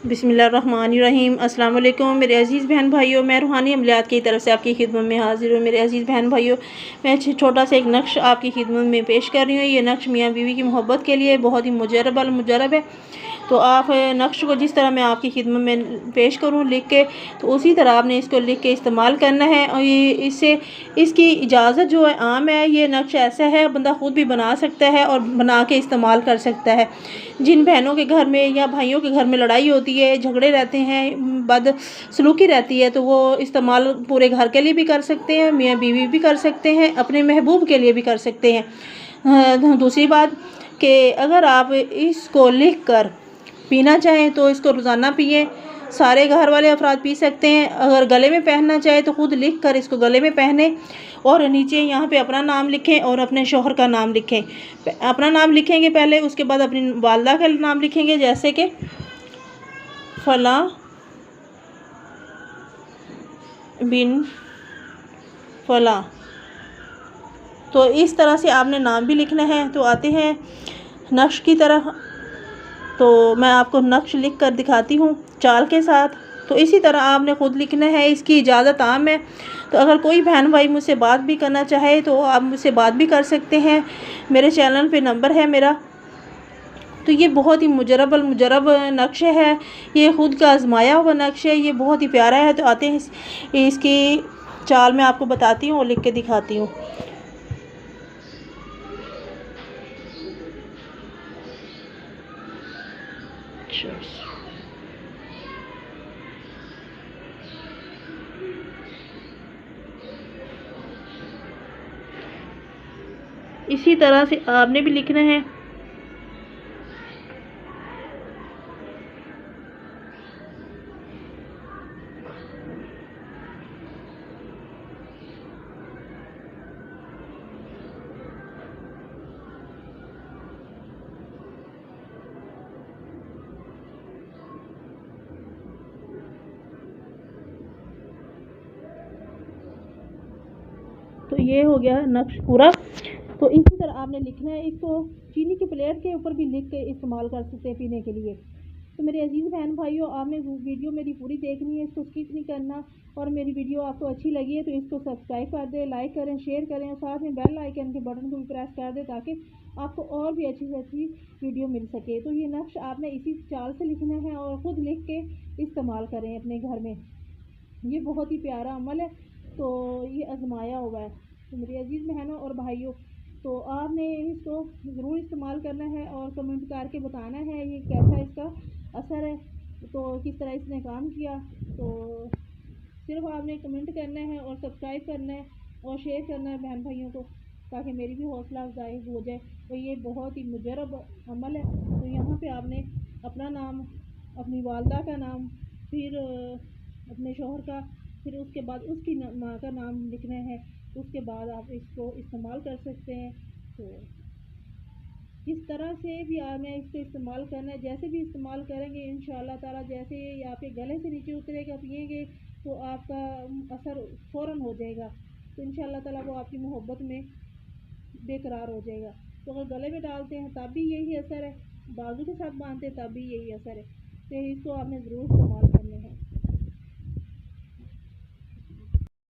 बिस्मिल्लाहिर्रहमानिर्रहीम। अस्सलाम वालेकुम मेरे अज़ीज़ बहन भाइयों, मैं रूहानी अमलियात की तरफ से आपकी खिदमत में हाज़िर हूँ। मेरे अज़ीज़ बहन भाइयों, मैं छोटा सा एक नक्श आपकी खिदमत में पेश कर रही हूँ। ये नक्श मियाँ बीवी की मोहब्बत के लिए बहुत ही मुजरब है। तो आप नक्श को जिस तरह मैं आपकी खिदमत में पेश करूँ लिख के, तो उसी तरह आपने इसको लिख के इस्तेमाल करना है। और ये इससे इसकी इजाज़त जो है आम है। ये नक्श ऐसा है बंदा ख़ुद भी बना सकता है और बना के इस्तेमाल कर सकता है। जिन बहनों के घर में या भाइयों के घर में लड़ाई होती है, झगड़े रहते हैं, बदसलूकी रहती है, तो वो इस्तेमाल पूरे घर के लिए भी कर सकते हैं, मियाँ बीवी भी कर सकते हैं, अपने महबूब के लिए भी कर सकते हैं। दूसरी बात कि अगर आप इसको लिख कर पीना चाहें तो इसको रोज़ाना पिएं। सारे घर वाले अफराद पी सकते हैं। अगर गले में पहनना चाहे तो ख़ुद लिख कर इसको गले में पहने और नीचे यहाँ पे अपना नाम लिखें और अपने शौहर का नाम लिखें। अपना नाम लिखेंगे पहले, उसके बाद अपनी वालदा का नाम लिखेंगे, जैसे कि फला बिन फला। तो इस तरह से आपने नाम भी लिखना है। तो आते हैं नक्श की तरफ। तो मैं आपको नक्श लिख कर दिखाती हूँ चाल के साथ। तो इसी तरह आपने ख़ुद लिखना है। इसकी इजाज़त आम है। तो अगर कोई बहन भाई मुझसे बात भी करना चाहे तो आप मुझसे बात भी कर सकते हैं। मेरे चैनल पे नंबर है मेरा। तो ये बहुत ही मुजरब नक्श है। ये ख़ुद का आजमाया हुआ नक्श है। ये बहुत ही प्यारा है। तो आते हैं इसकी चाल मैं आपको बताती हूँ और लिख के दिखाती हूँ। इसी तरह से आपने भी लिखना है। तो ये हो गया नक्श पूरा। तो इसी तरह आपने लिखना है। इसको चीनी की प्लेट के ऊपर भी लिख के इस्तेमाल कर सकते हैं पीने के लिए। तो मेरे अजीज़ बहन भाइयों, आपने वीडियो मेरी पूरी देखनी है, इसको स्किप नहीं करना। और मेरी वीडियो आपको अच्छी लगी है तो इसको सब्सक्राइब कर दें, लाइक करें, शेयर करें और साथ में बेल आइकन के बटन को भी प्रेस कर दें ताकि आपको और भी अच्छी से अच्छी वीडियो मिल सके। तो ये नक्श आपने इसी चाल से लिखना है और ख़ुद लिख के इस्तेमाल करें अपने घर में। ये बहुत ही प्यारा अमल है। तो ये आजमाया हुआ है। तो मेरी अजीज़ बहनों और भाइयों, तो आपने इसको ज़रूर इस्तेमाल करना है और कमेंट करके बताना है ये कैसा इसका असर है, तो किस तरह इसने काम किया। तो सिर्फ आपने कमेंट करना है और सब्सक्राइब करना है और शेयर करना है बहन भाइयों को, ताकि मेरी भी हौसला अफजाई हो जाए। तो ये बहुत ही मुजरब अमल है। तो यहाँ पे आपने अपना नाम, अपनी वालदा का नाम, फिर अपने शौहर का, फिर उसके बाद उसकी माँ का नाम लिखना है। उसके बाद आप इसको इस्तेमाल कर सकते हैं। तो जिस तरह से भी आपने इसको इस्तेमाल करना है, जैसे भी इस्तेमाल करेंगे इंशाअल्लाह ताला, जैसे ये आपके गले से नीचे उतरेगा पिएंगे तो आपका असर फ़ौरन हो जाएगा। तो इंशाअल्लाह ताला वो आपकी मोहब्बत में बेकरार हो जाएगा। तो अगर गले में डालते हैं तब भी यही असर है, बाजू के साथ बांधते हैं तब भी यही असर है। तो इसको आपने ज़रूर इस्तेमाल करना है।